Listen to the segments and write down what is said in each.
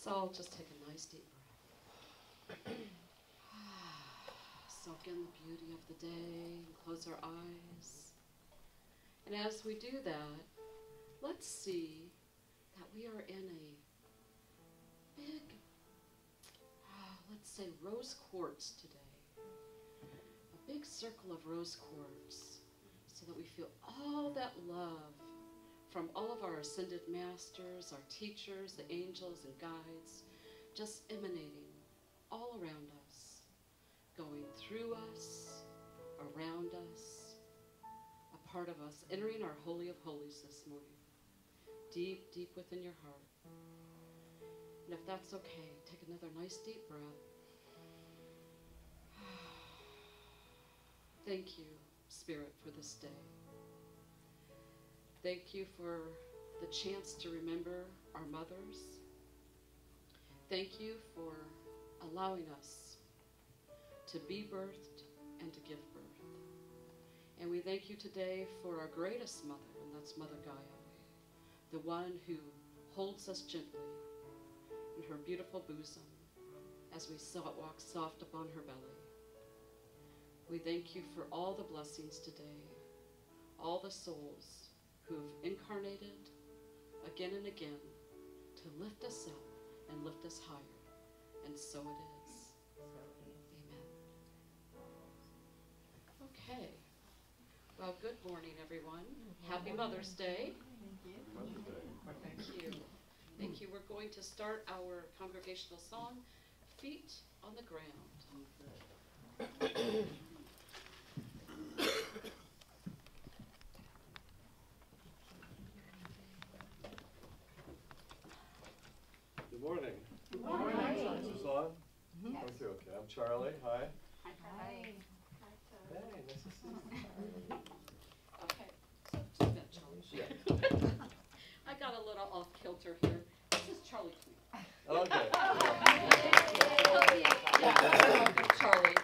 So just take a nice deep breath. Soak in the beauty of the day and close our eyes. And as we do that, let's see that we are in a big, let's say rose quartz today. A big circle of rose quartz so that we feel all that love from all of our ascended masters, our teachers, the angels and guides, just emanating all around us, going through us, around us, a part of us, entering our Holy of Holies this morning, deep, deep within your heart. And if that's okay, take another nice deep breath. Thank you, Spirit, for this day. Thank you for the chance to remember our mothers. Thank you for allowing us to be birthed and to give birth. And we thank you today for our greatest mother, and that's Mother Gaia, the one who holds us gently in her beautiful bosom as we walk soft upon her belly. We thank you for all the blessings today, all the souls who have incarnated again and again to lift us up and lift us higher. And so it is. Amen. Okay. Well, good morning, everyone. Happy Mother's Day. Thank you. Mother's Day. Thank you. Thank you. We're going to start our congregational song, Feet on the Ground. Good morning. Good morning. Is this on? Yes. Okay. I'm Charlie. Hi. Hi. Hey, nice to see you. Okay. So, just a minute, Charlie. Yeah. I got a little off kilter here. This is Charlie Tweet. Okay. Charlie.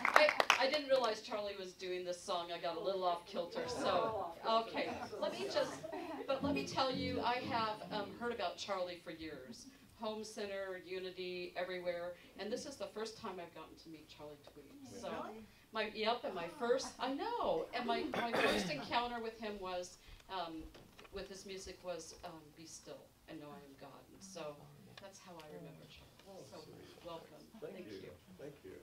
I didn't realize Charlie was doing this song. I got a little off kilter. So, okay. Let me tell you, I have heard about Charlie for years. Home Center, Unity, everywhere. And this is the first time I've gotten to meet Charlie Tweet. So, my first first encounter with him was, with his music was Be Still and Know I Am God. And so, that's how I remember Charlie. So, welcome. Thank you. Thank you.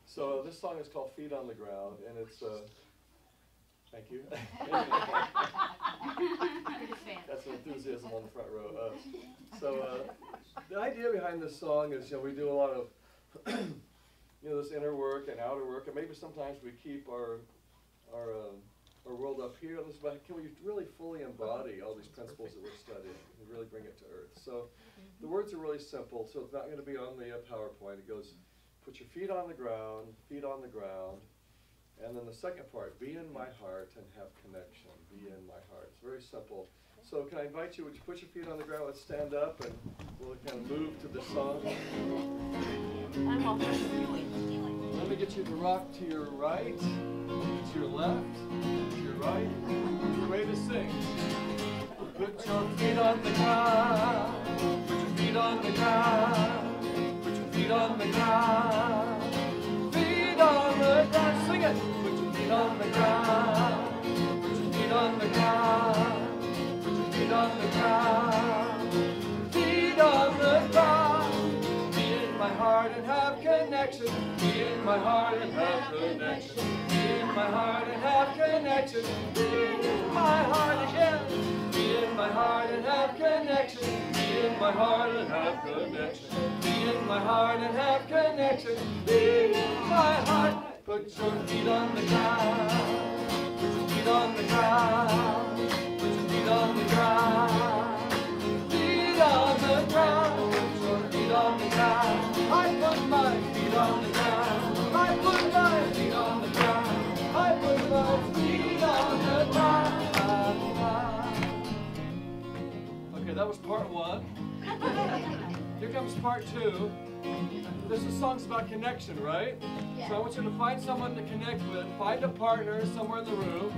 So this song is called Feet on the Ground, and it's thank you. That's enthusiasm on the front row. The idea behind this song is, we do a lot of, this inner work and outer work, and maybe sometimes we keep our world up here, but can we really fully embody all these principles that we're studying and really bring it to earth? So the words are really simple, so it's not going to be on the PowerPoint. It goes, put your feet on the ground, and then the second part, be in my heart and have connection, be in my heart. It's very simple. So can I invite you, would you put your feet on the ground, let's stand up and we'll kind of move to the song. Let me get you to rock to your right, to your left, to your right. You're ready to sing. Put your feet on the ground, put your feet on the ground, put your feet on the ground, feet on the ground, sing it. Put your feet on the ground, put your feet on the ground, put your feet on the ground, feet on the ground. Be in my heart and have connection, be in my heart and have connection, be in my heart and have connection, be in my heart again. Be in my heart and have connection. Be in my heart and have connection. Be in my heart and have connection. Be in my heart. Put your feet on the ground. Put your feet on the ground. Put your feet on the ground. Feet on the ground. Put your feet on the ground. I put my feet on the ground. I put my feet on the ground. I put my feet on the ground. Okay, that was part one. Here comes part two. This song's about connection, right? Yeah. So I want you to find someone to connect with, find a partner somewhere in the room,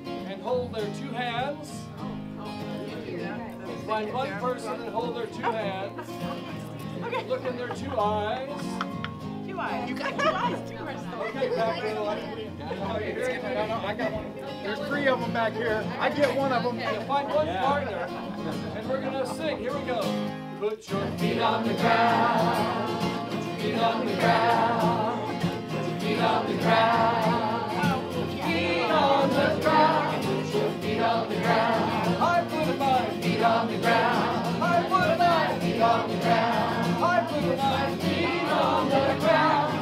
and hold their two hands Find one person and hold their two hands. Look in their two eyes. Two eyes. You got two eyes too, Crystal. Okay, back there. No, I got one. There's three of them back here. I get one of them. You find one partner, and we're gonna sing. Here we go. Put your feet on the ground. Feet on the ground. Feet on the ground. Feet on the ground. Put your feet on the ground. I put my feet on the ground. I put my feet on the ground. I put my feet on the ground.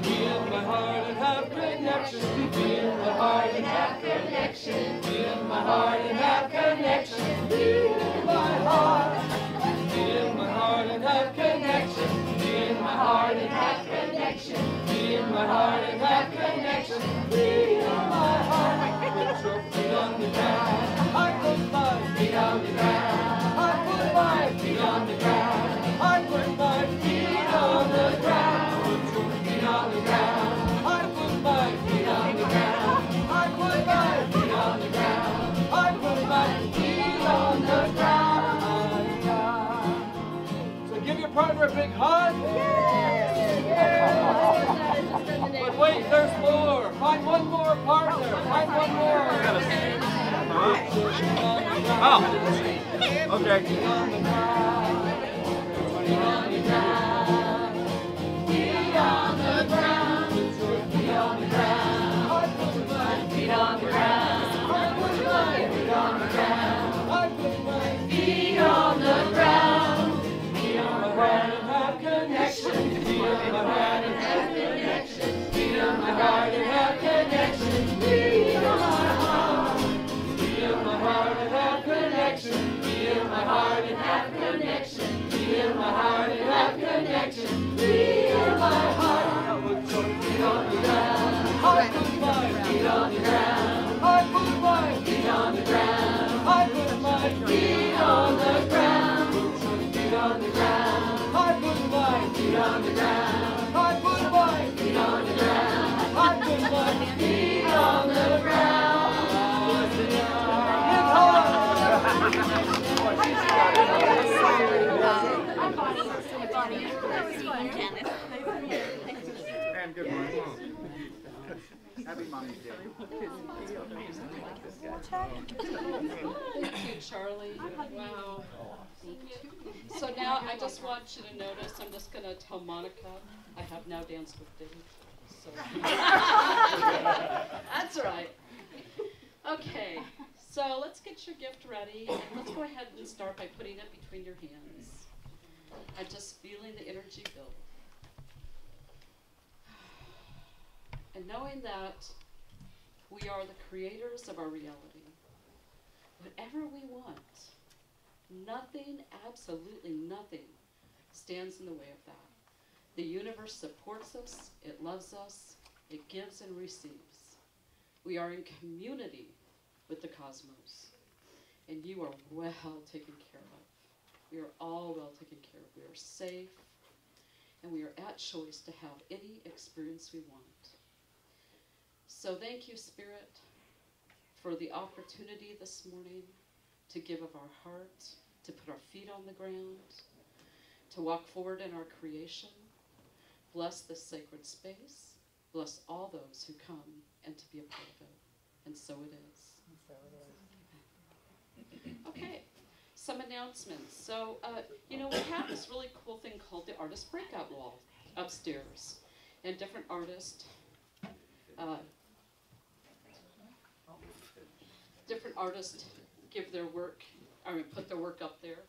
Feel my heart and have connection. Feel my heart and have connection. Feel my heart and have connection. Feel my heart. Feel my heart and have connection. Feel my heart and have connection. Feel my heart and have connection. Feel my heart. Put your feet on the ground. I put my feet on the ground. I put my feet on the ground. I put my feet on the ground. Put your feet on the ground. I put my feet on the ground. I put my feet on the ground. I put my feet on the ground. So give your partner a big hug. But wait, there's more. Find one more partner. Find one more. Oh. Okay. Feet on the ground. Feet on the ground. Feet on the ground. Put your feet on the ground. I put my feet on the ground. I put my feet on the ground. I put my feet on the ground. Feel my heart and have connection. Feel my heart and have connection. Feel my heart and have connection. Feel my heart. Feel my heart and have connection. Feel my heart and have connection. Feel my heart and have connection. Feel my heart. Put your feet on the ground. I put my feet on the ground. I put my feet on the ground. I put my feet on the ground. Put your feet on the ground. I put my feet on the ground. I put my feet on the ground. I put my feet on the ground. And good morning. Happy Mommy's Day. Thank you, Charlie. Wow. So now I just want you to notice, I'm just going to tell Monica, I have now danced with Dave. So. That's right. Okay, so let's get your gift ready. And let's go ahead and start by putting it between your hands. I'm just feeling the energy build. And knowing that we are the creators of our reality. Whatever we want, nothing, absolutely nothing, stands in the way of that. The universe supports us, it loves us, it gives and receives. We are in community with the cosmos, and you are well taken care of. We are all well taken care of. We are safe, and we are at choice to have any experience we want. So thank you, Spirit, for the opportunity this morning to give of our heart, to put our feet on the ground, to walk forward in our creation. Bless this sacred space. Bless all those who come and to be a part of it. And so it is. Okay, some announcements. So, we have this really cool thing called the Artist Breakout Wall upstairs. And different artists give their work, put their work up there.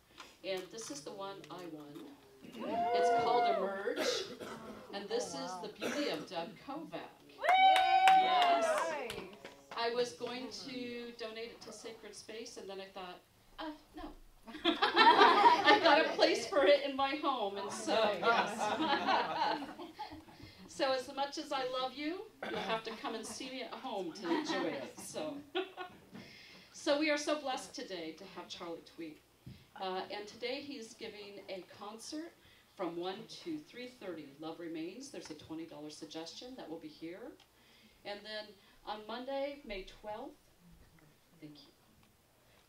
And this is the one I won. It's called Emerge. And this is the beauty of Deb Kovac. Yes. I was going to donate it to Sacred Space, and then I thought, no. I got a place for it in my home, and so, yes. So as much as I love you, you'll have to come and see me at home to enjoy it. So we are so blessed today to have Charlie Tweet. And today he's giving a concert from 1 to 3:30. Love Remains. There's a $20 suggestion that will be here. And then on Monday, May 12th, thank you.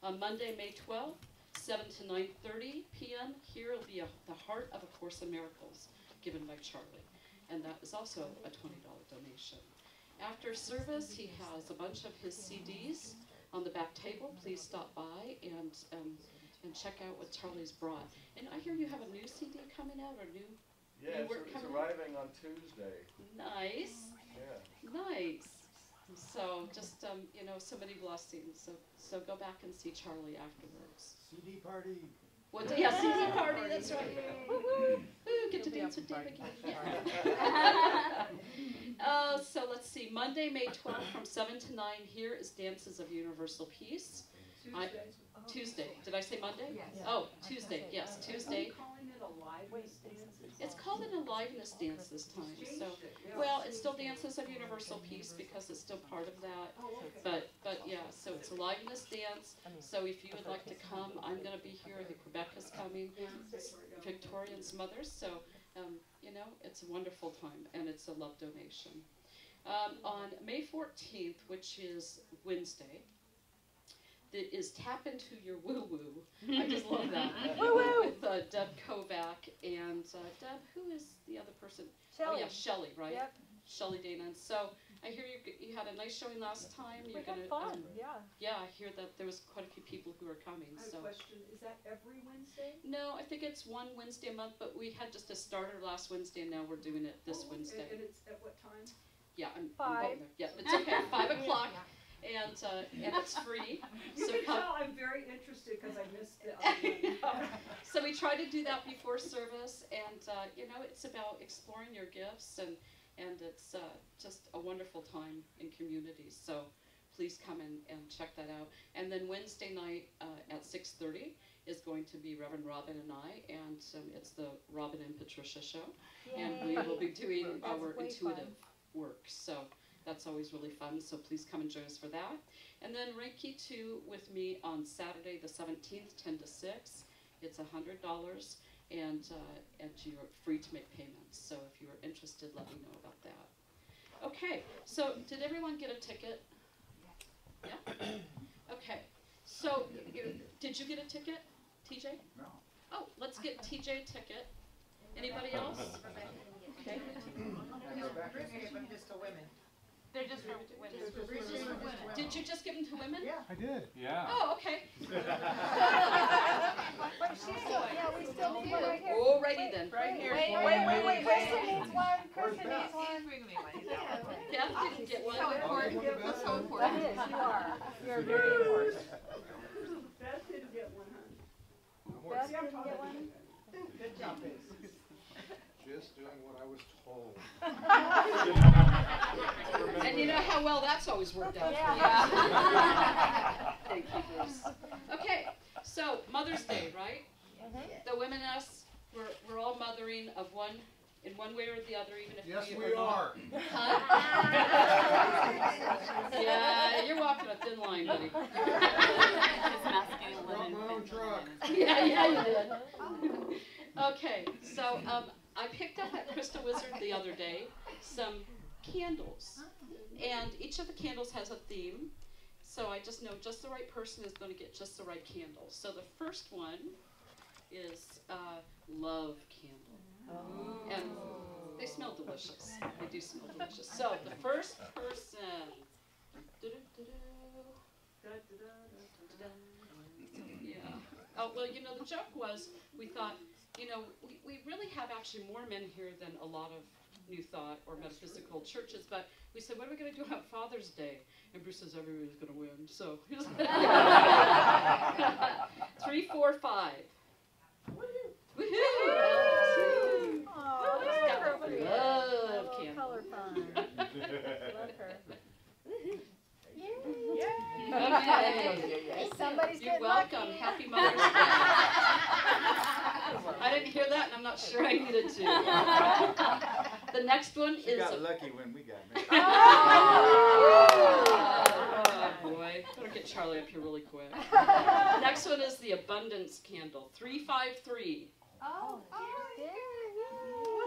On Monday, May 12th, 7 to 9:30 p.m. Here will be the Heart of A Course in Miracles given by Charlie. And that is also a $20 donation. After service, he has a bunch of his CDs on the back table. Please stop by and check out what Charlie's brought. And I hear you have a new CD coming out, or new? Yeah, it's arriving on Tuesday. Nice. Yeah. Nice. So just, you know, so many blessings. So go back and see Charlie afterwards. CD party. What day? Yeah, CD party, that's right. Woo-hoo. Woo, get to dance with Dave again. So let's see. Monday, May 12th from 7 to 9 here is Dances of Universal Peace. Tuesday. Did I say Monday? Yes. Oh, Tuesday. Yes, Tuesday. Calling it a liveness dance? It's called an aliveness dance this time. So, well, it's still Dances of Universal Peace because it's still part of that. But yeah, so it's a aliveness dance. So if you would like to come, I'm going to be here. I think Rebecca's coming. Victoria and some others. So, you know, it's a wonderful time, and it's a love donation. On May 14th, which is Wednesday, that is Tap Into Your Woo Woo. I just love that. Woo woo. With Deb Kovac and Deb, who is the other person? Shelley. Oh yeah, Shelley, right? Yep. Shelley Dana. And so I hear you had a nice showing last time. We You're had gonna fun. Yeah. yeah, I hear that there was quite a few people who are coming. I have So a question. Is that every Wednesday? no, I think it's one Wednesday a month, but we had just a starter last Wednesday, and now we're doing it this Wednesday. And it's at what time? Yeah, I'm 5. going there. Yeah, it's okay. 5 o'clock. And it's free. You So can come. tell I'm very interested because I missed the other one. So we try to do that before service, and you know, it's about exploring your gifts, and it's just a wonderful time in communities. So please come and check that out. And then Wednesday night at 6:30 is going to be Reverend Robin and I, and it's the Robin and Patricia show, and we will be doing That's our way intuitive fun. work. So that's always really fun, so please come and join us for that. And then Reiki 2 with me on Saturday the 17th, 10 to 6. It's $100, and you're free to make payments. So if you are interested, let me know about that. Okay, so did everyone get a ticket? Yeah? Okay, so did you get a ticket, TJ? No. Oh, let's get TJ a ticket. Anybody else? Okay. Just to women. They're just for women. Did you just give them to women? Yeah, I did. Yeah. Oh, okay. Yeah, we still need one right here. Alrighty then. Right here. Wait. Kristen needs one. Kristen needs one. Beth didn't get one. So important. That's so important. That is, you are. You're very important. Beth didn't get one, huh? Beth didn't get one? Good job, Beth. Just doing what I was told. And you know how well that's always worked out. Yeah. Thank you, Bruce. Okay, so Mother's Day, right? The women us, we're all mothering of one, in one way or the other, even if Yes, we we are. Huh? Yeah, you're walking a thin line, buddy. Brought my own truck. Yeah, you did. Okay, so I picked up at Crystal Wizard the other day some candles, and each of the candles has a theme, so I just know just the right person is going to get just the right candle. So the first one is love candle, and they smell delicious. They do smell delicious. So the first person, yeah. Oh, well, you know, the joke was, we thought, you know, we really have actually more men here than a lot of New Thought or metaphysical churches, but we said, what are we going to do on Father's Day? And Bruce says, everybody's going to win, so. 3, 4, 5. Woohoo! Love candle. Color fun. Love her. Okay. Somebody's You're getting welcome. lucky. Happy Mother's Day. I didn't hear that, and I'm not sure I needed to. The next one She is. got lucky when we got married. Oh boy, better get Charlie up here really quick. Next one is the abundance candle. 3, 5, 3. Oh,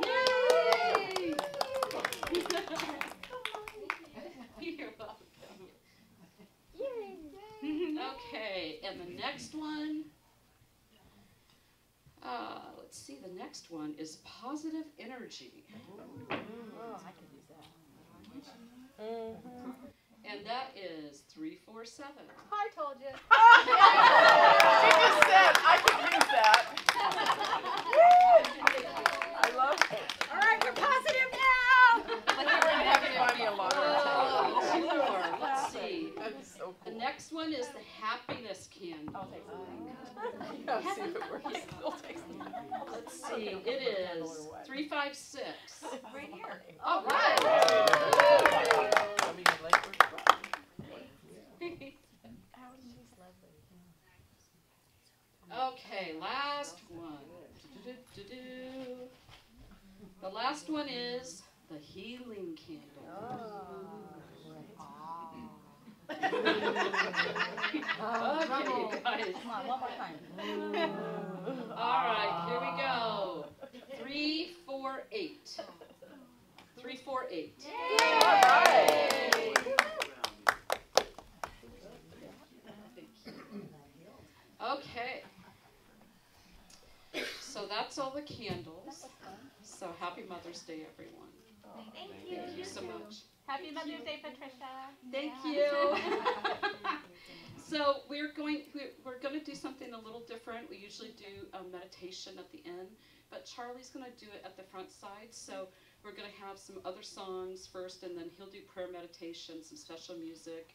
Yay! You're welcome. Okay, and the next one, let's see, the next one is Positive Energy. Oh, I could use that. And that is 347. I told you. She just said I could use that. I love it. All right, we're positive now. Like you weren't having it be a lot Oh, two more. Let's see. That's so The cool. next one is the Happiness Candle. I'll take some. Yeah, see if it works. We'll take some. Let's see, it is 356. Right here. All right. I mean, like, Okay, last one. The last one is the Healing Candle. Okay, you guys. Come on, one more time. All right, here we go. 348. 348. all right. Okay. So that's all the candles. So happy Mother's Day, everyone. Thank you so much. Happy Mother's Day, Patricia. Thank you. So we're going to do something a little different. We usually do a meditation at the end, but Charlie's going to do it at the front side. So we're going to have some other songs first, and then he'll do prayer meditation, some special music,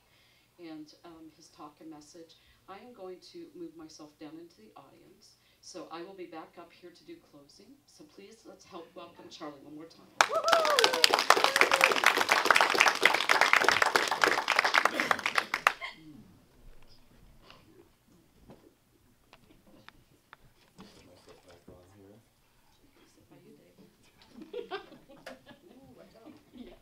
and his talk and message. I am going to move myself down into the audience. So I will be back up here to do closing. So please, let's help welcome Charlie one more time. Myself back on here. Sit by you, David. Yeah.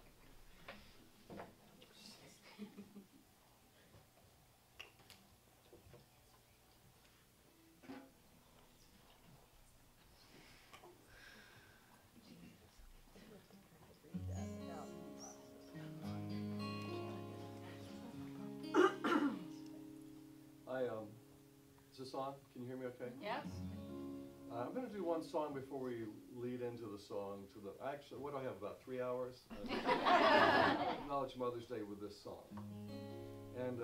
Is this on? Can you hear me okay? Yes. I'm going to do one song before we lead into the song. Actually, what do I have, about 3 hours? Acknowledge Mother's Day with this song. And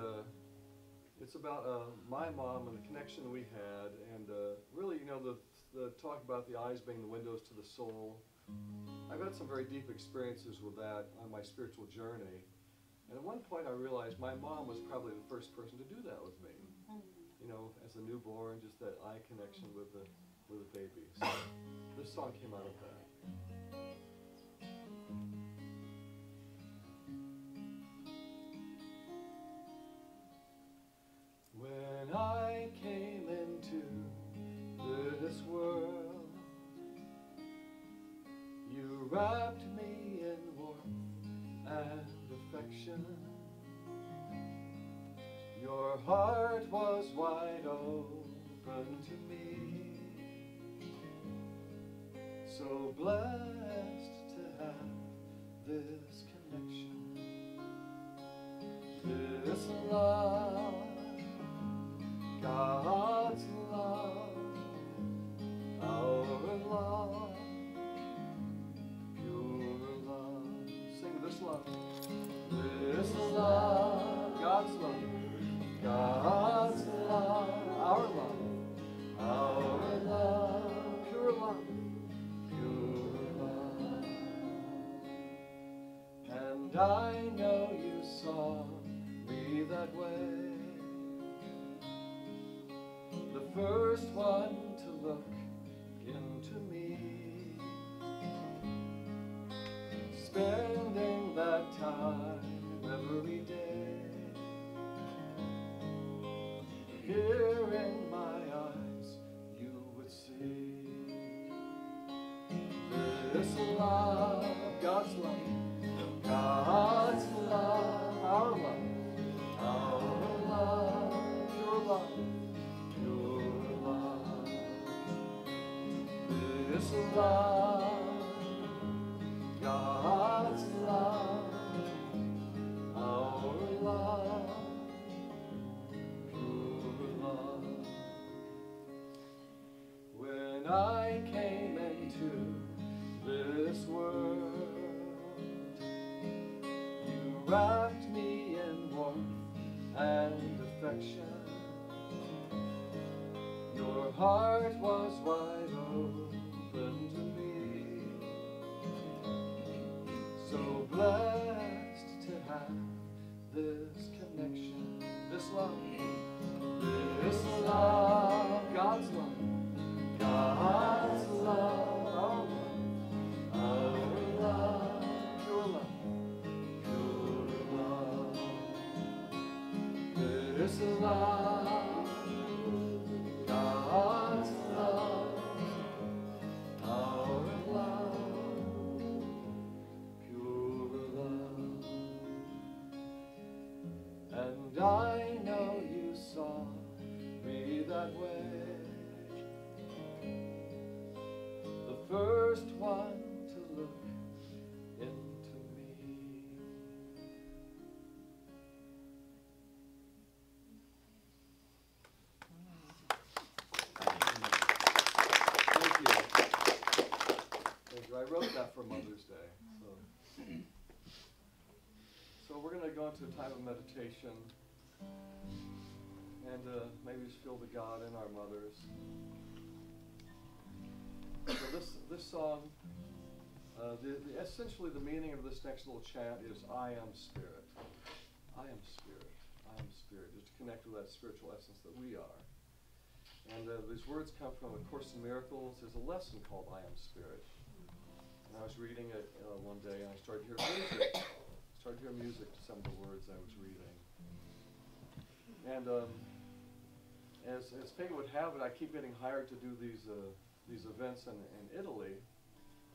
it's about my mom and the connection we had, and really, you know, the talk about the eyes being the windows to the soul. I've had some very deep experiences with that on my spiritual journey. And at one point I realized my mom was probably the first person to do that with me. You know, as a newborn, just that eye connection with the baby. So this song came out of that. When I came into this world, you wrapped me in warmth and affection. Your heart was wide open to me. So blessed to have this connection, this love, God's love, our love, pure love. Sing this love, God's love, God's love, our love, pure love. And I know you saw me that way, the first one to look into me, spending that time every day, here in my eyes you would see this love, God's love, God's love, our love, pure love, pure love. This love, God's love, our love, pure love. When I came into this world, you wrapped me in warmth and affection. Your heart was wide open to me. So blessed to have this connection, this love, God's love, God's love, our love, pure love, pure love. This love, God's love, our love, pure love. And I know you saw me that way. The first one to look into me. Thank you. Thank you. I wrote that for Mother's Day. So we're going to go into a time of meditation and maybe just feel the God in our mothers. So this song, essentially the meaning of this next little chant is I am Spirit. I am Spirit. I am Spirit. Just to connect with that spiritual essence that we are. And these words come from A Course in Miracles. There's a lesson called I am Spirit. And I was reading it one day and I started hearing music. Started hearing music to some of the words I was reading. And as fate would have it, I keep getting hired to do these events in Italy.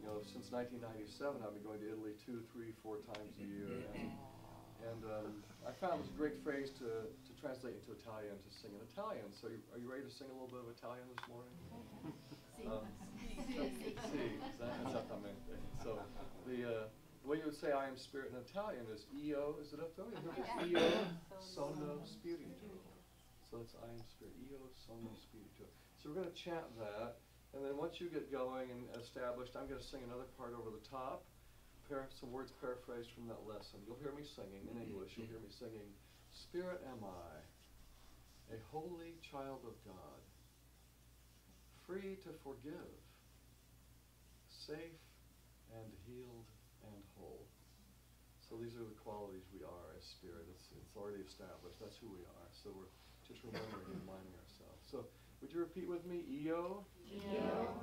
You know, since 1997, I've been going to Italy 2, 3, 4 times a year. And I found it was a great phrase to translate into Italian, to sing in Italian. So are you ready to sing a little bit of Italian this morning? Sì, esattamente. So the way you would say I am Spirit in Italian is Io, is it up there? Io sono spirito. So it's I am Spirit. Io sono spirito. So we're going to chant that. And then once you get going and established, I'm going to sing another part over the top. Some words paraphrased from that lesson. You'll hear me singing in English. You'll hear me singing, Spirit am I, a holy child of God, free to forgive, safe and healed and whole. So these are the qualities we are as Spirit. It's already established. That's who we are. So we're just remembering and reminding ourselves. So would you repeat with me? Io,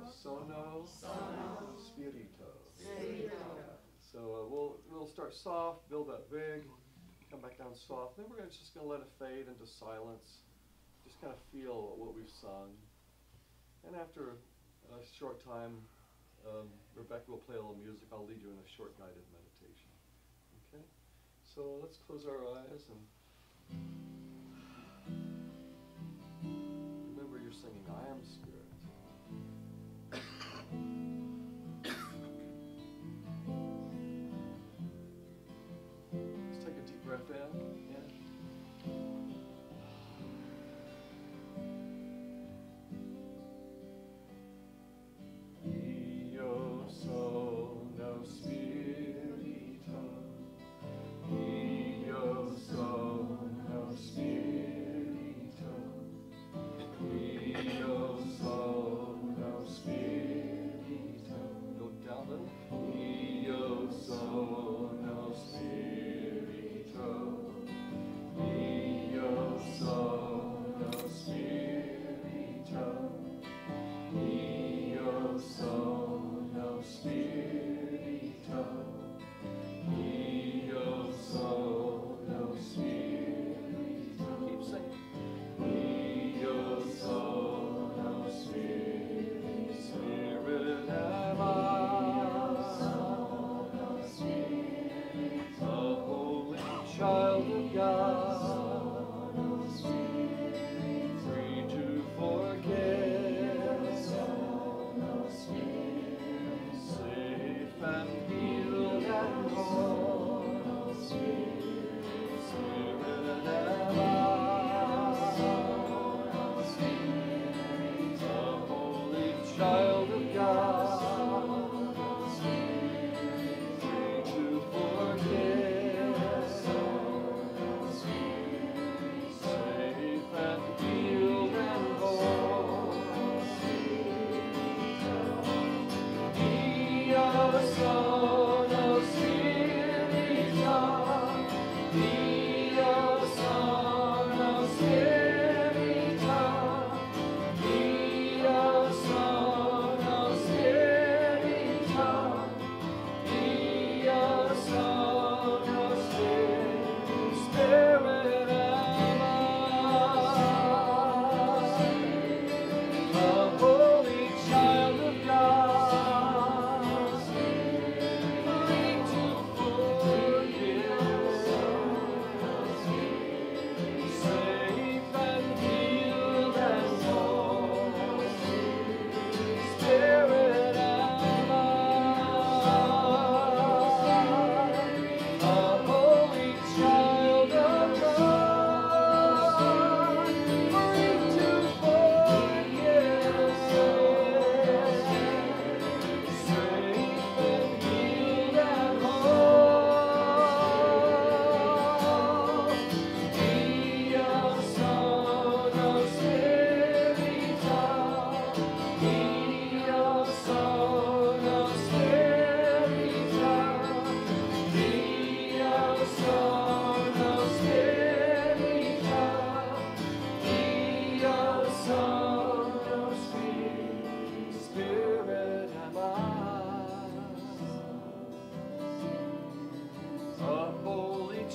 sono spirito. So we'll start soft, build up big, come back down soft. Then we're just going to let it fade into silence. Just kind of feel what we've sung. And after a short time, Rebecca will play a little music. I'll lead you in a short guided meditation. Okay? So let's close our eyes and remember you're singing, I am Spirit. Let's take a deep breath in. Io sono spirito, io sono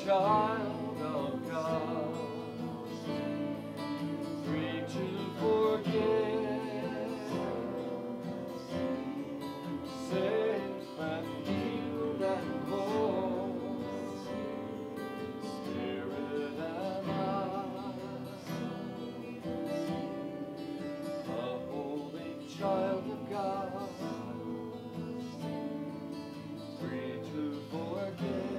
Child of God, free to forgive, safe and healed and whole, Spirit am I, a holy child of God, free to forgive.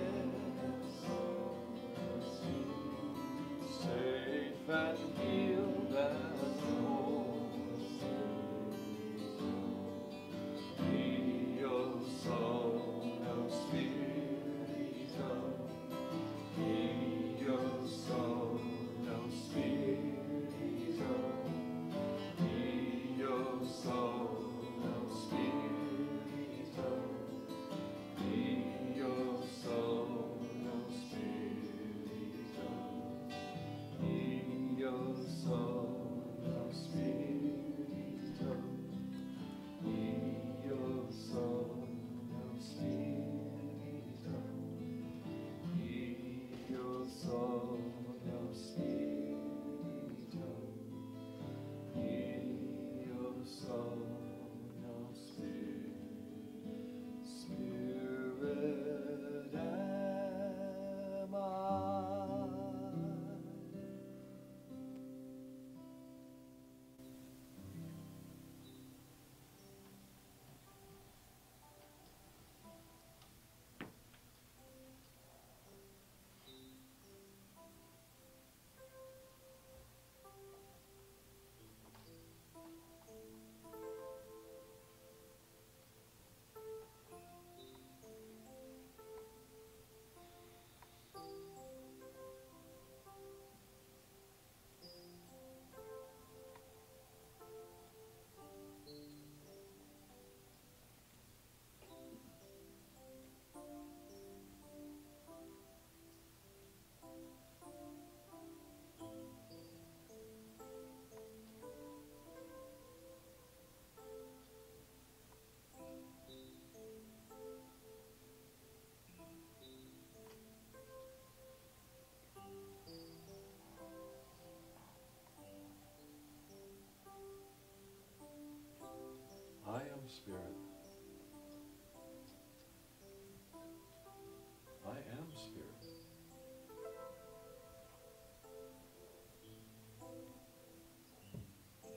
Safe and healed and whole, Dio sono spirito, Dio sono spirito, Dio sono spirito, Dio sono spirito. Io sono spirito, io sono spirito, io sono spirito, io sono spirito, Spirit am I. I am Spirit. I am Spirit.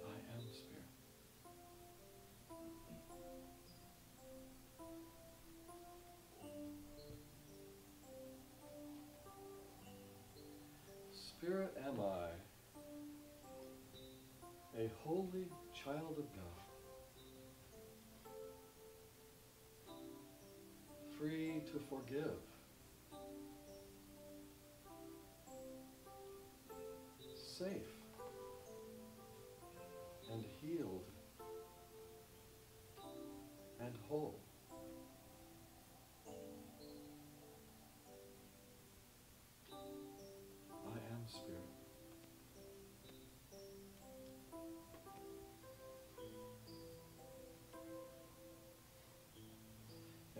I am Spirit. Spirit am I, a holy child of God, free to forgive, safe and healed and whole,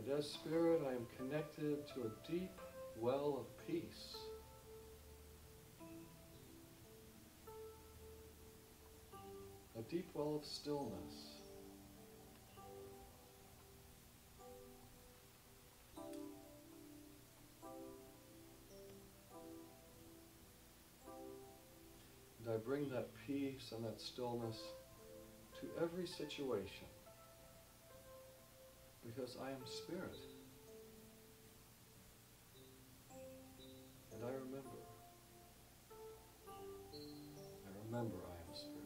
And as spirit, I am connected to a deep well of peace. A deep well of stillness. And I bring that peace and that stillness to every situation, because I am spirit. And I remember I am spirit.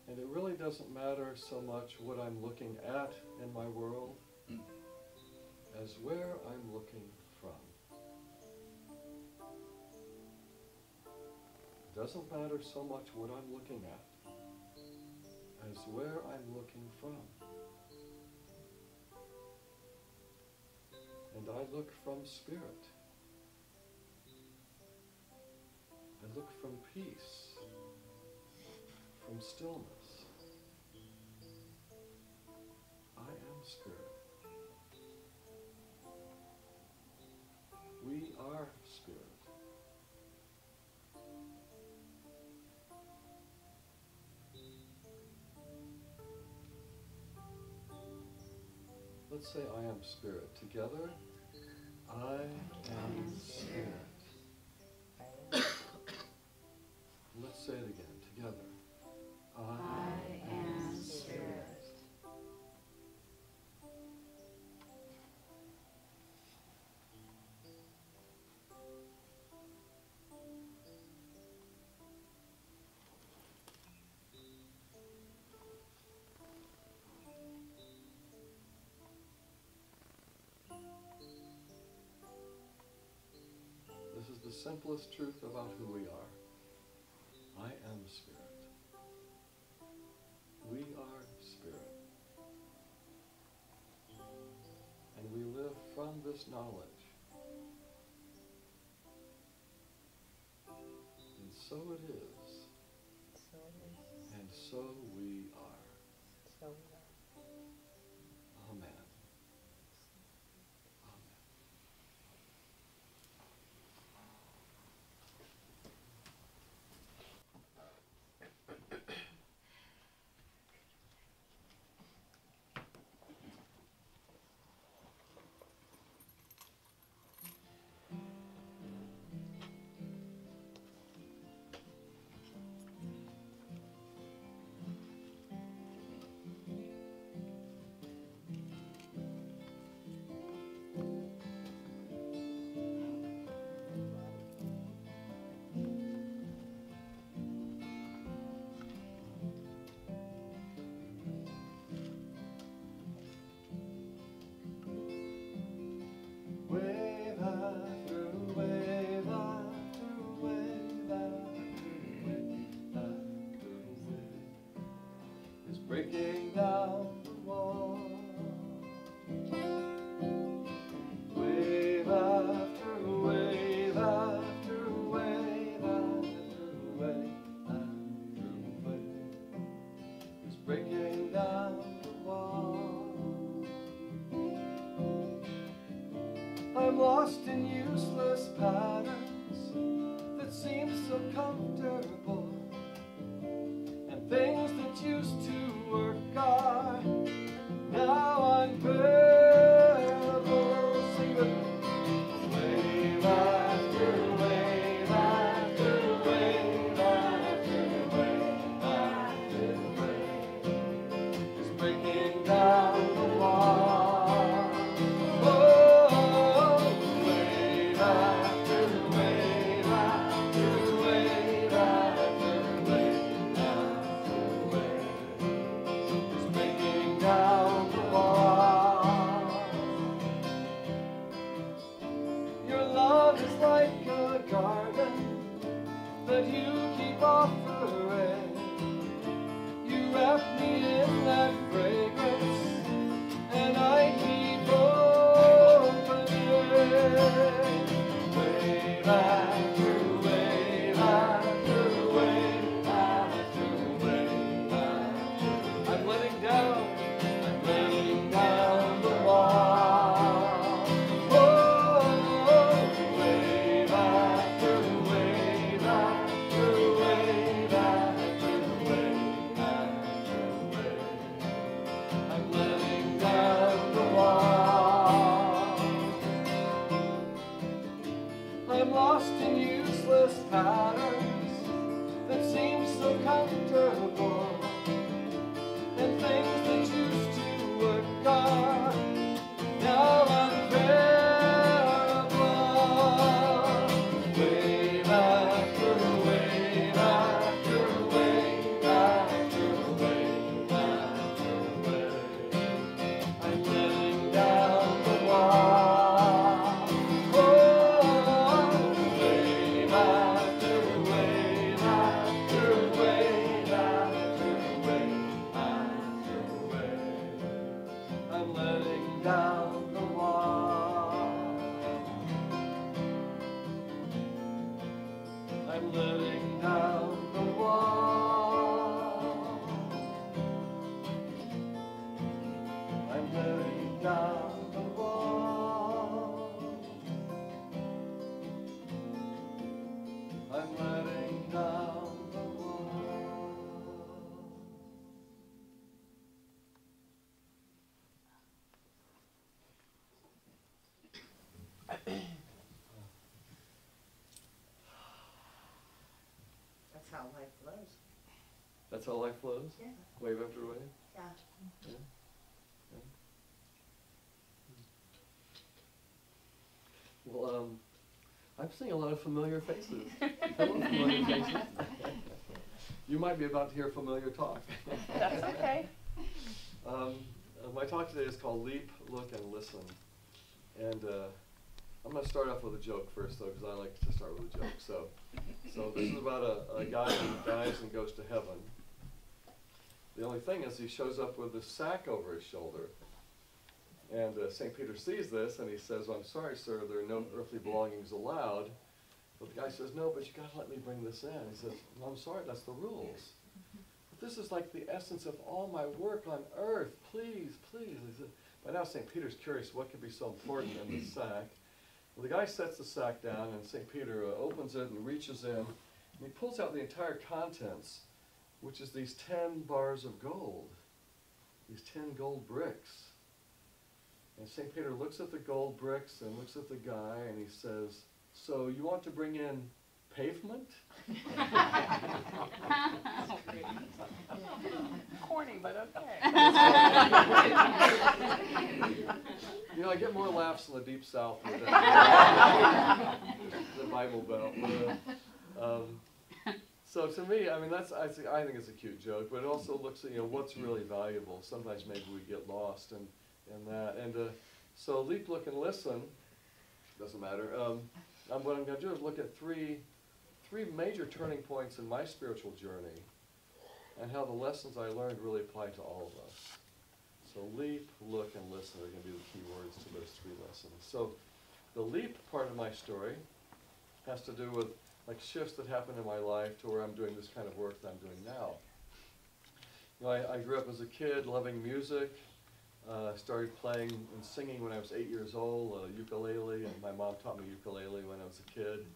And it really doesn't matter so much what I'm looking at in my world as where I'm looking from. It doesn't matter so much what I'm looking at as where I'm looking from. And I look from spirit. I look from peace, from stillness. I am spirit. We are spirit. Let's say I am spirit. Together, I am spirit. Let's say it again. Together. I am spirit. This is the simplest truth about who we are. I am spirit. We are spirit. And we live from this knowledge. And so it is. So it is. And so we are. So we are. Amen. Wave after wave after wave after wave after wave is breaking down the wall. Wave after wave after wave after wave after wave is breaking down the wall. I'm lost in useless patterns that seem so comfortable, and things that used to work are now unbearable. Sing with me. Wave after wave after wave after wave after wave is breaking down the wall. That you keep offering. You wrap me in that fragrance, and I keep patterns that seem so comfortable, and things that used to work are now unbearable. Wave after wave after wave after wave after wave, I'm letting down the wall. Oh, wave after wave after wave after wave after wave, I'm letting down the wall. I'm letting down the wall. I'm letting down the wall. I'm letting down the wall. That's how life flows. That's how life flows? Yeah. Wave after wave? Yeah. Yeah. Yeah. Well, I'm seeing a lot of familiar faces. Hello, familiar faces. You might be about to hear familiar talk. That's okay. My talk today is called Leap, Look, and Listen. And I'm going to start off with a joke first, though, because I like to start with a joke. So this is about a guy who dies and goes to heaven. The only thing is he shows up with a sack over his shoulder. And St. Peter sees this, and he says, "I'm sorry, sir, there are no earthly belongings allowed." But the guy says, "No, but you got to let me bring this in." He says, "Well, I'm sorry, that's the rules. But this is like the essence of all my work on earth. Please, please." He said, by now St. Peter's curious what could be so important in the sack. Well, the guy sets the sack down, and St. Peter opens it and reaches in, and he pulls out the entire contents, which is these 10 bars of gold, these 10 gold bricks. And St. Peter looks at the gold bricks and looks at the guy, and he says, "So you want to bring in pavement?" Corny, but okay. You know, I get more laughs in the Deep South than the Bible Belt. So to me, I mean, I think it's a cute joke, but it also looks at, what's really valuable. Sometimes maybe we get lost in that. And so leap, look, and listen. Doesn't matter. What I'm going to do is look at three major turning points in my spiritual journey, and how the lessons I learned really apply to all of us. So leap, look, and listen are going to be the key words to those 3 lessons. So the leap part of my story has to do with like shifts that happened in my life to where I'm doing this kind of work that I'm doing now. I grew up as a kid loving music. I started playing and singing when I was 8 years old, ukulele, and my mom taught me ukulele when I was a kid.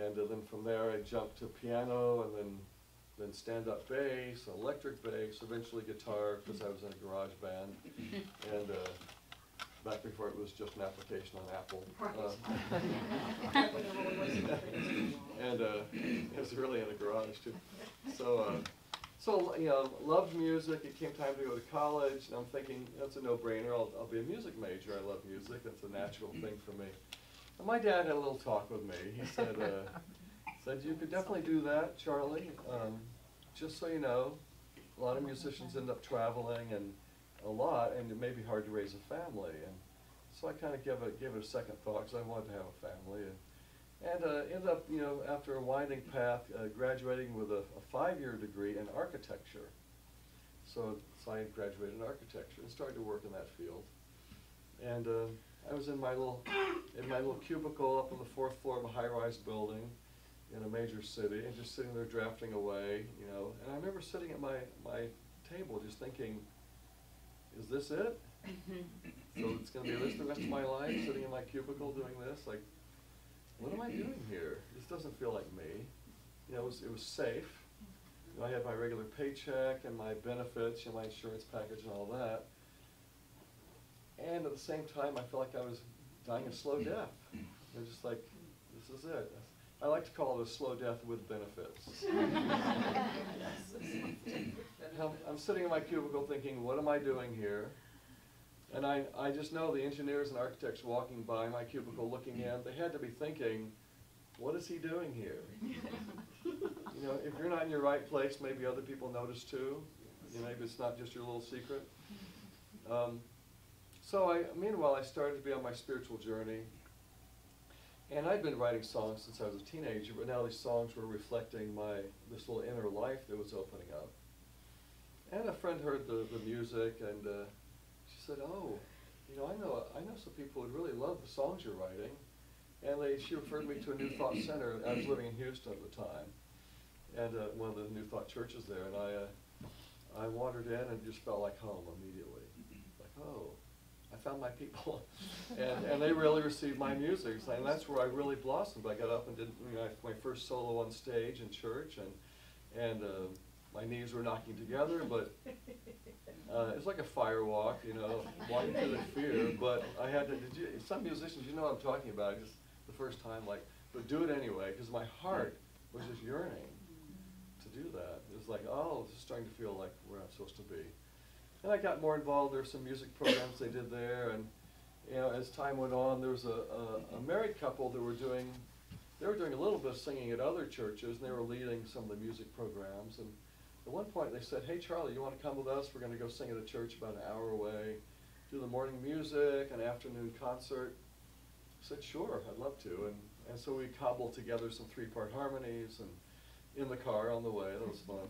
And then from there I jumped to piano, and then stand-up bass, electric bass, eventually guitar, because I was in a garage band. And back before it was just an application on Apple. And it was really in a garage too. So loved music. It came time to go to college, and I'm thinking, that's a no-brainer. I'll be a music major. I love music. It's a natural thing for me. And my dad had a little talk with me. He said, "You could definitely do that, Charlie. Just so you know, a lot of musicians end up traveling and it may be hard to raise a family." And so I kind of gave it a second thought, because I wanted to have a family. And ended up, after a winding path, graduating with a 5-year degree in architecture. So I graduated in architecture and started to work in that field. And I was in my little cubicle up on the 4th floor of a high-rise building in a major city, and just sitting there drafting away, And I remember sitting at my table just thinking, is this it? So it's going to be this the rest of my life, sitting in my cubicle doing this? Like, what am I doing here? This doesn't feel like me. It was safe. I had my regular paycheck and my benefits, my insurance package and all that. And at the same time, I felt like I was dying a slow death. Just like, this is it. I like to call it a slow death with benefits. I'm sitting in my cubicle thinking, what am I doing here? And I just know the engineers and architects walking by my cubicle looking in, they had to be thinking, what is he doing here? You know, if you're not in your right place, maybe other people notice too. You know, maybe it's not just your little secret. Meanwhile, I started to be on my spiritual journey. And I'd been writing songs since I was a teenager, but now these songs were reflecting this little inner life that was opening up. And a friend heard the music, and she said, "Oh, you know, I know some people who really love the songs you're writing." And she referred me to a New Thought Center. I was living in Houston at the time, and one of the New Thought churches there. And I wandered in and just felt like home immediately. Like, oh, I found my people, and they really received my music, and that's where I really blossomed. I got up and did my first solo on stage in church, and my knees were knocking together, but it's like a fire walk, you know, walking through the fear. But I had to. Some musicians, you know what I'm talking about. Just the first time, like, but do it anyway, because my heart was just yearning to do that. It was like, oh, this is starting to feel like where I'm supposed to be. And I got more involved. There were some music programs they did there, and you know, as time went on, there was a married couple that were doing a little bit of singing at other churches, and they were leading some of the music programs. And at one point, they said, "Hey, Charlie, you want to come with us? We're going to go sing at a church about an hour away, do the morning music, an afternoon concert." I said, "Sure, I'd love to." And so we cobbled together some 3-part harmonies, and in the car on the way. That was fun.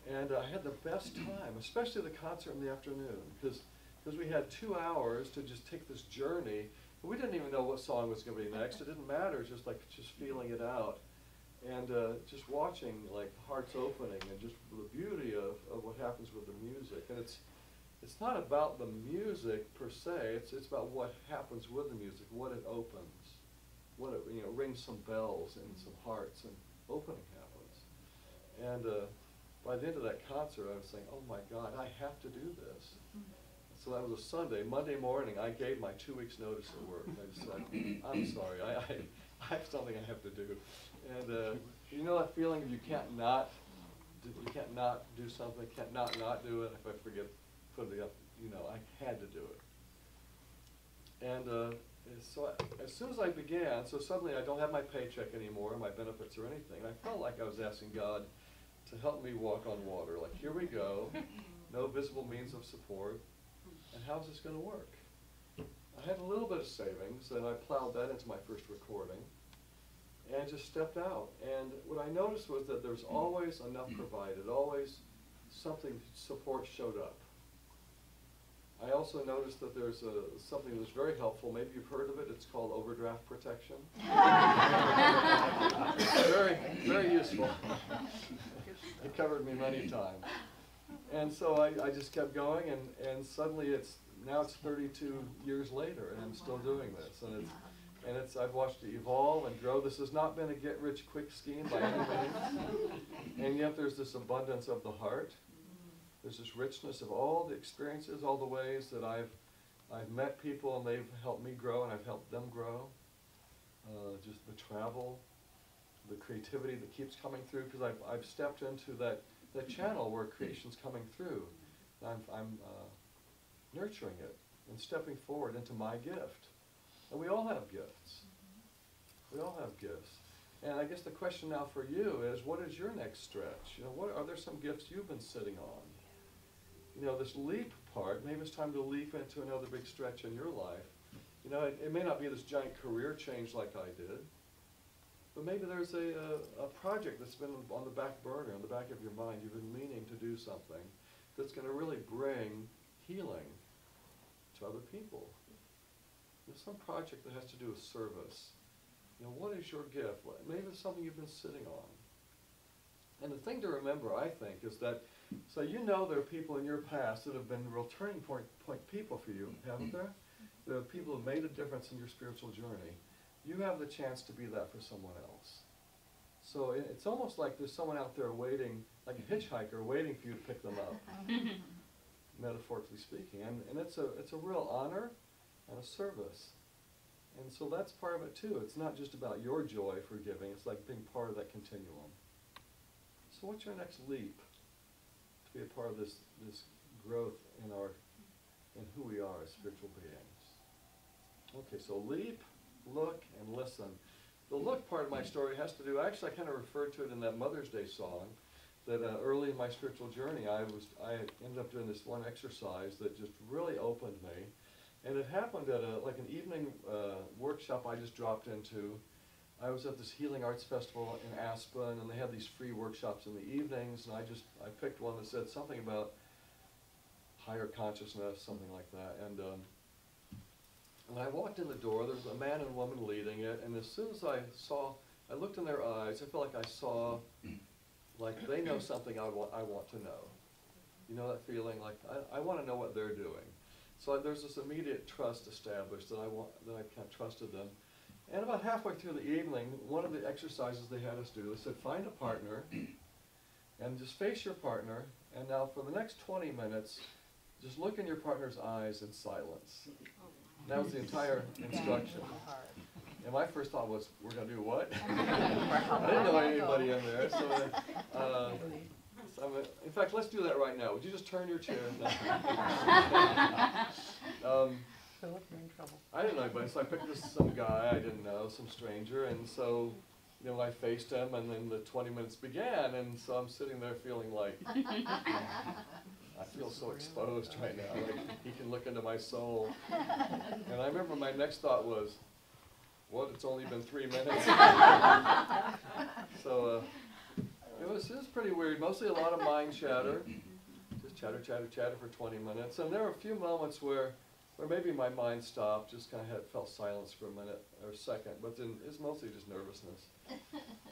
And I had the best time, especially the concert in the afternoon, because we had 2 hours to just take this journey. We didn't even know what song was going to be next. It didn't matter. It was just feeling it out, and just watching like hearts opening, and just the beauty of what happens with the music. And it's not about the music per se. It's about what happens with the music, what it opens, what it rings some bells in some hearts, and opening happens. And by the end of that concert, I was saying, "Oh my God, I have to do this." So that was a Sunday. Monday morning, I gave my 2 weeks' notice at work. I just said, "I'm sorry, I have something I have to do." And you know that feeling of you can't not do something, can't not do it. If I forget, put it up. You know, I had to do it. And so as soon as I began, so suddenly I don't have my paycheck anymore, my benefits or anything. I felt like I was asking God to help me walk on water. Like, here we go, no visible means of support, and how's this going to work? I had a little bit of savings, and I plowed that into my first recording, and just stepped out. And what I noticed was that there's always enough provided, always something, support showed up. I also noticed that there's something that's very helpful. Maybe you've heard of it. It's called overdraft protection. Very, very useful. It covered me many times. And so I just kept going, and suddenly now it's 32 years later, and I'm still doing this. And I've watched it evolve and grow. This has not been a get-rich-quick scheme by any means. And yet there's this abundance of the heart. There's this richness of all the experiences, all the ways that I've met people, and they've helped me grow, and I've helped them grow. Just the travel, the creativity that keeps coming through, because I've stepped into that channel where creation's coming through. I'm nurturing it and stepping forward into my gift. And we all have gifts. We all have gifts. And I guess the question now for you is, what is your next stretch? You know, are there some gifts you've been sitting on? You know, this leap part, maybe it's time to leap into another big stretch in your life. You know, it may not be this giant career change like I did, but maybe there's a project that's been on the back burner, on the back of your mind. You've been meaning to do something that's going to really bring healing to other people. There's some project that has to do with service. You know, what is your gift? Maybe it's something you've been sitting on. And the thing to remember, I think, is that, so you know there are people in your past that have been real turning point people for you, haven't there? There are people who have made a difference in your spiritual journey. You have the chance to be that for someone else. So it's almost like there's someone out there waiting, like a hitchhiker, waiting for you to pick them up, metaphorically speaking. And it's a real honor and a service. And so that's part of it too. It's not just about your joy for giving, it's like being part of that continuum. So what's your next leap to be a part of this growth in who we are as spiritual beings? Okay, so leap, look, and listen. The look part of my story has to do, actually I kind of referred to it in that Mother's Day song, that early in my spiritual journey I ended up doing this one exercise that just really opened me. And it happened at like an evening workshop I just dropped into. I was at this Healing Arts Festival in Aspen, and they had these free workshops in the evenings, and I picked one that said something about higher consciousness, something like that. And when I walked in the door, there was a man and woman leading it, and as soon as I looked in their eyes, I felt like I saw, like they know something I want to know. You know that feeling, like I want to know what they're doing. So there's this immediate trust established that I kind of trusted them. And about halfway through the evening, one of the exercises they had us do, they said, find a partner, and just face your partner, and now for the next 20 minutes, just look in your partner's eyes in silence. That was the entire instruction. And my first thought was, we're going to do what? I didn't know anybody in there. So, in fact, let's do that right now. Would you just turn your chair? Philip, you're in trouble. I didn't know anybody, so I picked some guy I didn't know, some stranger, and so, you know, I faced him, and then the 20 minutes began, and so I'm sitting there feeling like, I feel so exposed right now, like he can look into my soul. And I remember my next thought was, what, it's only been 3 minutes? So it was pretty weird, mostly a lot of mind chatter, just chatter, chatter, chatter for 20 minutes. And there were a few moments where maybe my mind stopped, just kind of felt silence for a minute or a second, but then it's mostly just nervousness.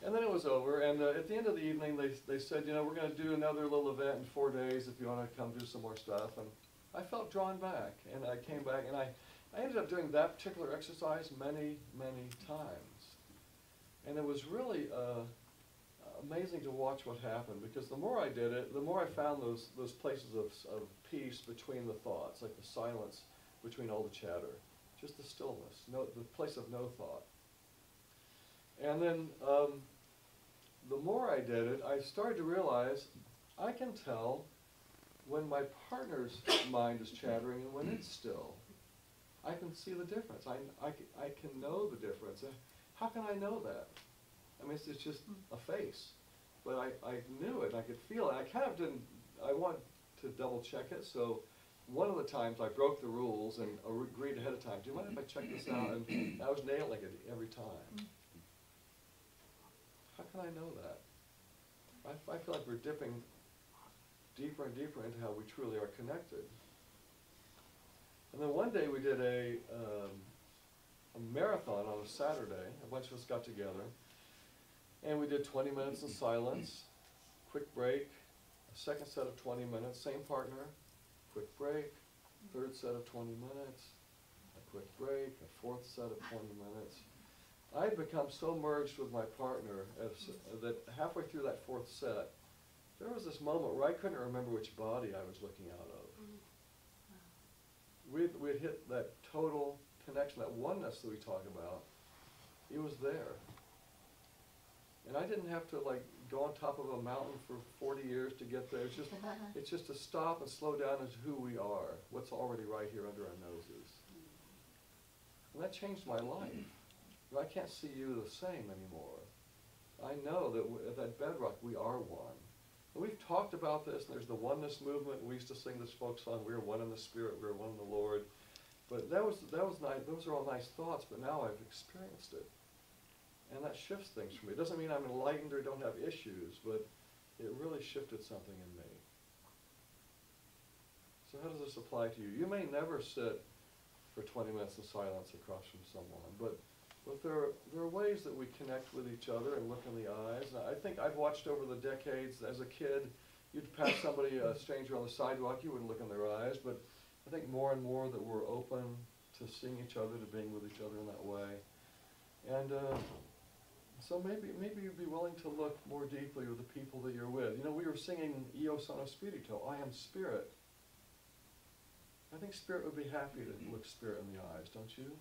And then it was over, and at the end of the evening they said, you know, we're going to do another little event in 4 days if you want to come do some more stuff. And I felt drawn back, and I came back, and I ended up doing that particular exercise many, many times. And it was really amazing to watch what happened, because the more I did it, the more I found those places of peace between the thoughts, like the silence between all the chatter, just the stillness, the place of no thought. And then the more I did it, I started to realize I can tell when my partner's mind is chattering and when it's still. I can see the difference. I can know the difference. How can I know that? I mean, it's just a face. But I knew it, I could feel it. I kind of didn't, I wanted to double check it, so one of the times I broke the rules and agreed ahead of time, do you mind if I check this out? And I was nailing it every time. How can I know that? I feel like we're dipping deeper and deeper into how we truly are connected. And then one day we did a marathon on a Saturday. A bunch of us got together, and we did 20 minutes in silence, quick break, a second set of 20 minutes, same partner, quick break, third set of 20 minutes, a quick break, a fourth set of 20 minutes. I had become so merged with my partner that halfway through that fourth set, there was this moment where I couldn't remember which body I was looking out of. We'd hit that total connection, that oneness that we talk about. It was there. And I didn't have to like go on top of a mountain for 40 years to get there. It's just to stop and slow down into who we are, what's already right here under our noses. And that changed my life. I can't see you the same anymore. I know that at that bedrock we are one. And we've talked about this, and there's the oneness movement. We used to sing this folk song, we're one in the Spirit, we're one in the Lord. But that was nice. Those are all nice thoughts, but now I've experienced it. And that shifts things for me. It doesn't mean I'm enlightened or don't have issues, but it really shifted something in me. So how does this apply to you? You may never sit for 20 minutes in silence across from someone, but there are ways that we connect with each other and look in the eyes. And I think I've watched over the decades, as a kid, you'd pass somebody, a stranger on the sidewalk, you wouldn't look in their eyes, but I think more and more that we're open to seeing each other, to being with each other in that way. And so maybe you'd be willing to look more deeply with the people that you're with. You know, we were singing Io Sono Spirito, I am Spirit. I think Spirit would be happy to look Spirit in the eyes, don't you?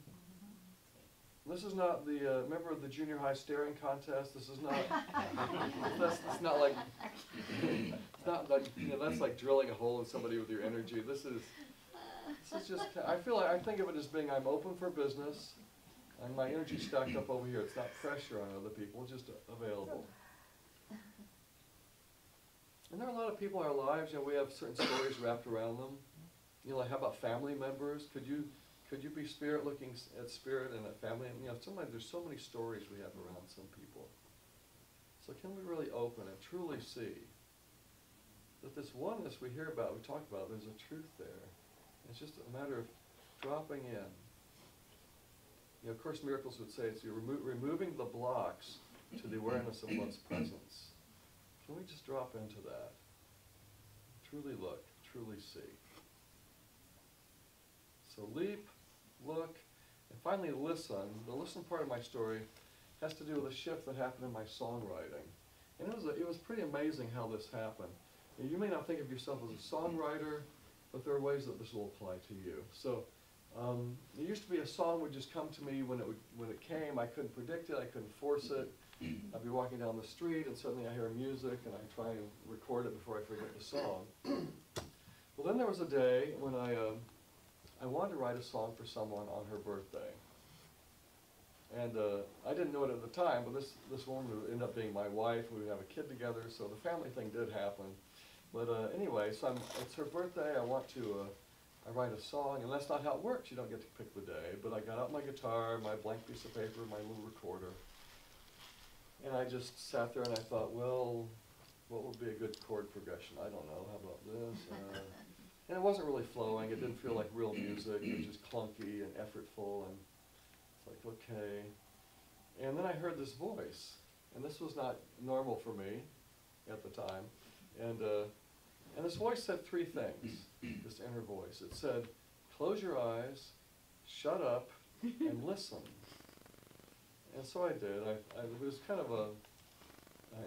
This is not the, remember the junior high staring contest? This is not, that's not like, it's not like, you know, that's like drilling a hole in somebody with your energy. This is just, I think of it as being, I'm open for business, and my energy stacked up over here. It's not pressure on other people, it's just available. And there are a lot of people in our lives, you know, we have certain stories wrapped around them. You know, like how about family members? Could you be spirit looking at spirit and at family? And, you know, there's so many stories we have around some people. So can we really open and truly see that this oneness we hear about, we talk about, there's a truth there. It's just a matter of dropping in. You know, Course in Miracles would say it's you're removing the blocks to the awareness of one's presence. Can we just drop into that? Truly look, truly see. So leap, look, and finally listen. The listen part of my story has to do with a shift that happened in my songwriting. And it was pretty amazing how this happened. And you may not think of yourself as a songwriter, but there are ways that this will apply to you. So it used to be a song would just come to me when it came. I couldn't predict it, I couldn't force it. I'd be walking down the street and suddenly I hear music and I try and record it before I forget the song. Well, then there was a day when I wanted to write a song for someone on her birthday. And I didn't know it at the time, but this woman would end up being my wife. We would have a kid together, so the family thing did happen. But anyway, so it's her birthday. I want to I write a song, and that's not how it works. You don't get to pick the day. But I got out my guitar, my blank piece of paper, my little recorder. And I just sat there and I thought, well, what would be a good chord progression? I don't know. How about this? And it wasn't really flowing. It didn't feel like real music. It was just clunky and effortful. And it's like, okay. And then I heard this voice. And this was not normal for me at the time. And this voice said three things, this inner voice. It said, close your eyes, shut up, and listen. And so I did. It was kind of an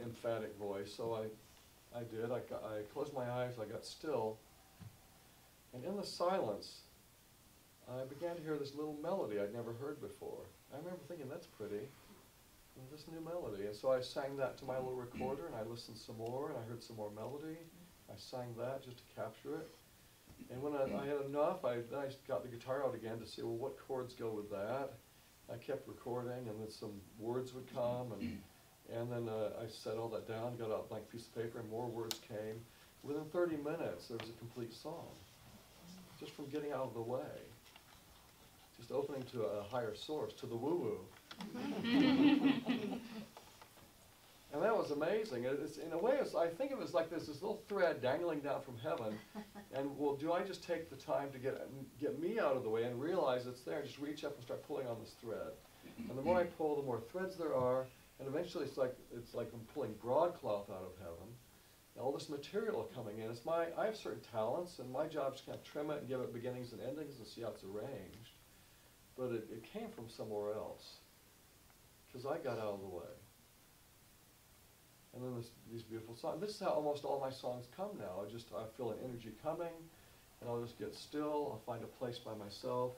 emphatic voice, so I did. I closed my eyes, I got still, and in the silence, I began to hear this little melody I'd never heard before. I remember thinking, that's pretty, this new melody. And so I sang that to my little recorder, and I listened some more, and I heard some more melody. I sang that just to capture it. And when I had enough, then I got the guitar out again to see, well, what chords go with that? I kept recording, and then some words would come, and then I set all that down, got out a blank piece of paper, and more words came. Within 30 minutes, there was a complete song, just from getting out of the way, just opening to a higher source, to the woo-woo. And that was amazing. It's, in a way, I think of it as like there's this little thread dangling down from heaven, and well, do I just take the time to get me out of the way and realize it's there, just reach up and start pulling on this thread. And the more I pull, the more threads there are, and eventually it's like I'm pulling broadcloth out of heaven. And all this material coming in. I have certain talents, and my job is to kind of trim it and give it beginnings and endings and see how it's arranged. But it came from somewhere else, because I got out of the way. And then these beautiful songs. This is how almost all my songs come now. I feel an energy coming, and I'll just get still. I'll find a place by myself,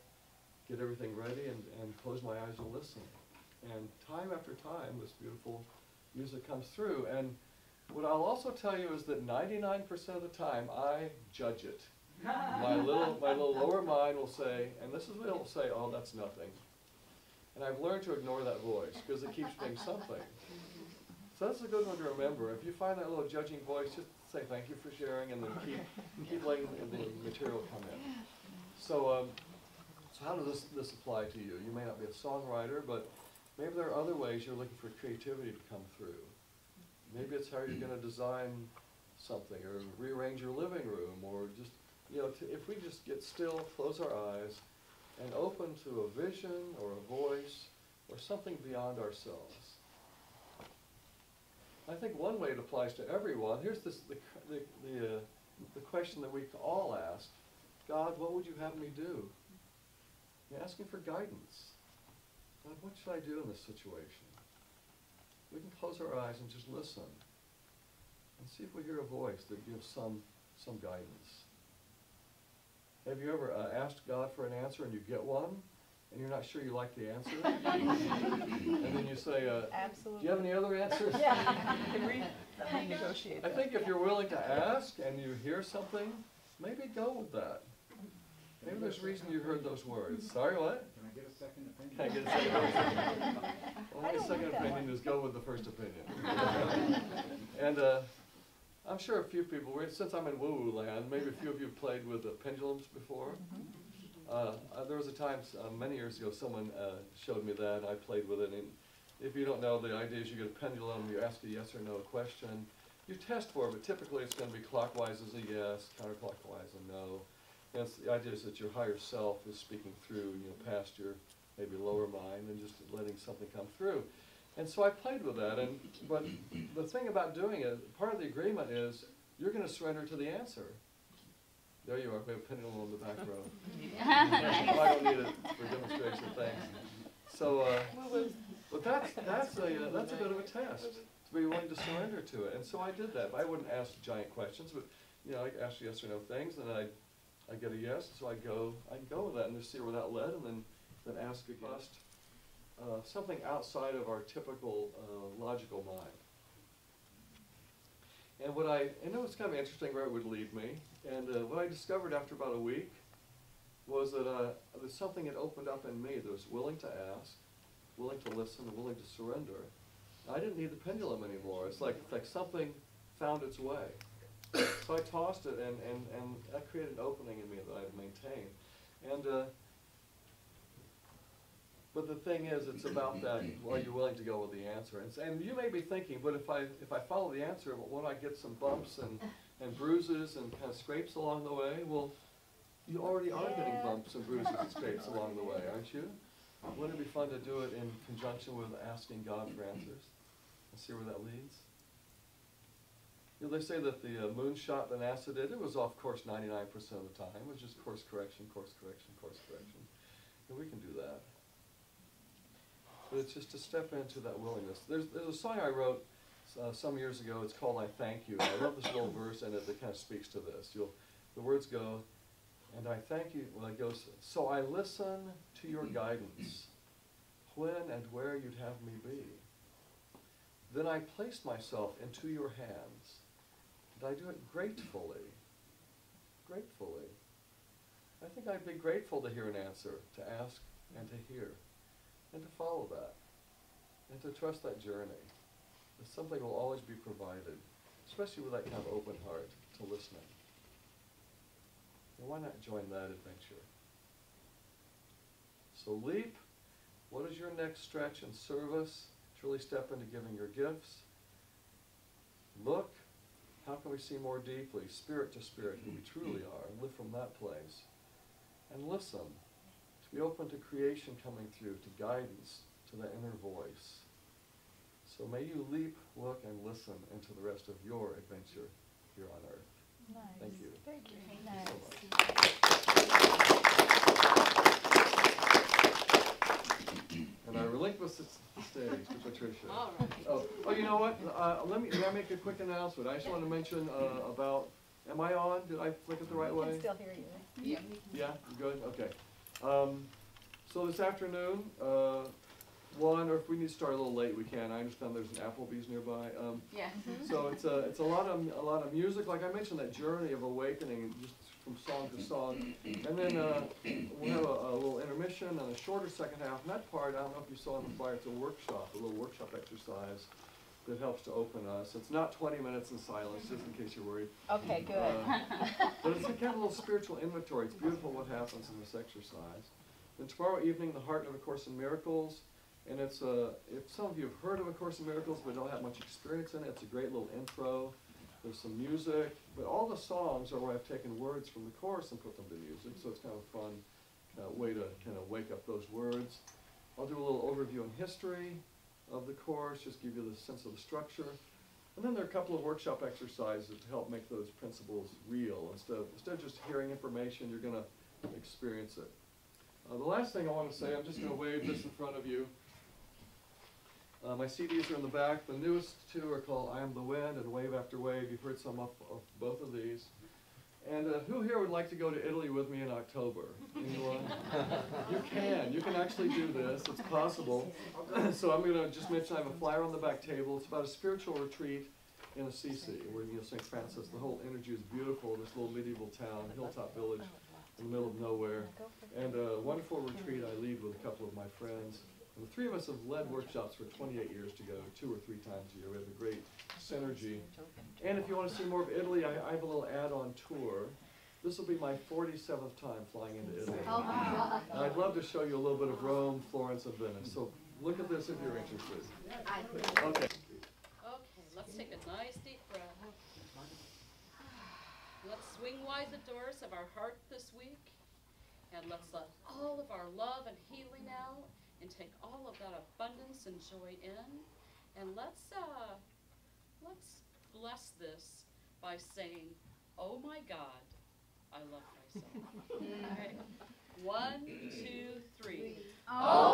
get everything ready, and close my eyes and listen. And time after time, this beautiful music comes through. And what I'll also tell you is that 99% of the time, I judge it. My little lower mind will say, and this is what it will say, oh, that's nothing. And I've learned to ignore that voice, because it keeps being something. So that's a good one to remember. If you find that little judging voice, just say thank you for sharing, and then keep letting the material come in. So how does this apply to you? You may not be a songwriter, but maybe there are other ways you're looking for creativity to come through. Maybe it's how you're going to design something, or rearrange your living room, or just, you know, if we just get still, close our eyes, and open to a vision or a voice or something beyond ourselves. I think one way it applies to everyone, here's the question that we all ask, God, what would you have me do? You're asking for guidance. God, what should I do in this situation? We can close our eyes and just listen and see if we hear a voice that gives some guidance. Have you ever asked God for an answer and you get one, and you're not sure you like the answer. And then you say, do Absolutely. you have any other answers? Yeah. Can we renegotiate I that? think if you're willing to ask and you hear something, maybe go with that. Maybe there's a reason you heard those words. Sorry, what? Can I get a second opinion? Can I get a second opinion? Well, my don't second like that opinion one. is go with the first opinion. And I'm sure a few people, since I'm in woo-woo land, maybe a few of you have played with pendulums before. There was a time many years ago someone showed me that, and I played with it. And if you don't know, the idea is you get a pendulum, you ask a yes or no question. You test for it, but typically it's going to be clockwise as a yes, counterclockwise a no. And the idea is that your higher self is speaking through, past your maybe lower mind and just letting something come through. And so I played with that, but the thing about doing it, part of the agreement is you're going to surrender to the answer. There you are, we have a pendulum on the back row. I don't need it for demonstration, thanks. So, but that's a bit of a test, to be willing to surrender to it. And so I did that. I wouldn't ask giant questions, but I ask yes or no things, and then I get a yes, so I go with that and just see where that led, and then ask again. Something outside of our typical logical mind. And it was kind of interesting where it would lead me. And what I discovered after about a week was that there's something had opened up in me that was willing to ask, willing to listen, and willing to surrender. I didn't need the pendulum anymore. It's like something found its way. So I tossed it, and that created an opening in me that I've maintained. And but the thing is, it's about that. Are you willing to go with the answer? And you may be thinking, but if I follow the answer, won't I get some bumps and bruises and kind of scrapes along the way? Well, you already are getting bumps and bruises and scrapes along the way, aren't you? Wouldn't it be fun to do it in conjunction with asking God for answers and see where that leads? They say that the moonshot that NASA did, it was off course 99% of the time. It was just course correction, course correction, course correction. And we can do that. But it's just to step into that willingness. There's a song I wrote some years ago. It's called I Thank You. And I wrote this little verse in it that kind of speaks to this. The words go, and I thank you, well it goes, so I listen to your guidance, when and where you'd have me be. Then I place myself into your hands, and I do it gratefully. Gratefully. I think I'd be grateful to hear an answer, to ask and to hear, and to follow that, and to trust that journey. That something will always be provided, especially with that kind of open heart to listening. And why not join that adventure? So leap. What is your next stretch in service? Truly step into giving your gifts. Look, how can we see more deeply, spirit to spirit, who we truly are, and live from that place? And listen, to be open to creation coming through, to guidance, to that inner voice. So may you leap, look, and listen into the rest of your adventure here on earth. Nice. Thank you. Thank you. Thank you so much. And I relinquish the stage to Patricia. All right. Oh, you know what? May I make a quick announcement? I just want to mention about, am I on? Did I flick it the right I way? can still hear you. Yeah. Yeah, good, okay. So this afternoon, or if we need to start a little late, we can. I understand there's an Applebee's nearby. Yeah. So it's a lot of music. Like I mentioned, that journey of awakening, just from song to song. And then we'll have a little intermission and a shorter second half. And that part, I don't know if you saw in the flyer, it's a workshop, a little workshop exercise that helps to open us. It's not 20 minutes in silence, just in case you're worried. Okay, good. But it's a kind of a little spiritual inventory. It's beautiful what happens in this exercise. Then tomorrow evening, the Heart of A Course in Miracles. And it's if some of you have heard of A Course in Miracles but don't have much experience in it, it's a great little intro. There's some music, but all the songs are where I've taken words from the Course and put them to music, so it's kind of a fun way to kind of wake up those words. I'll do a little overview in history of the Course, just give you the sense of the structure. And then there are a couple of workshop exercises to help make those principles real. Instead of just hearing information, you're going to experience it. The last thing I want to say, I'm just going to wave this in front of you. My CDs are in the back. The newest two are called I Am the Wind and Wave After Wave. You've heard some of both of these. And who here would like to go to Italy with me in October? Anyone? You can actually do this. It's possible. So I'm going to just mention I have a flyer on the back table. It's about a spiritual retreat in Assisi, where St. Francis, the whole energy is beautiful, this little medieval town, hilltop village in the middle of nowhere. And a wonderful retreat I lead with a couple of my friends. And the three of us have led workshops for 28 years together, 2 or 3 times a year. We have a great synergy. And if you want to see more of Italy, I have a little add-on tour. This will be my 47th time flying into Italy. Oh my God. And I'd love to show you a little bit of Rome, Florence, and Venice. So look at this if you're interested. Okay. Okay, let's take a nice deep breath. Let's swing wide the doors of our heart this week. And let's let all of our love and healing out and take all of that abundance and joy in. And let's bless this by saying, oh my God, I love myself. All right. 1, 2, 3. Oh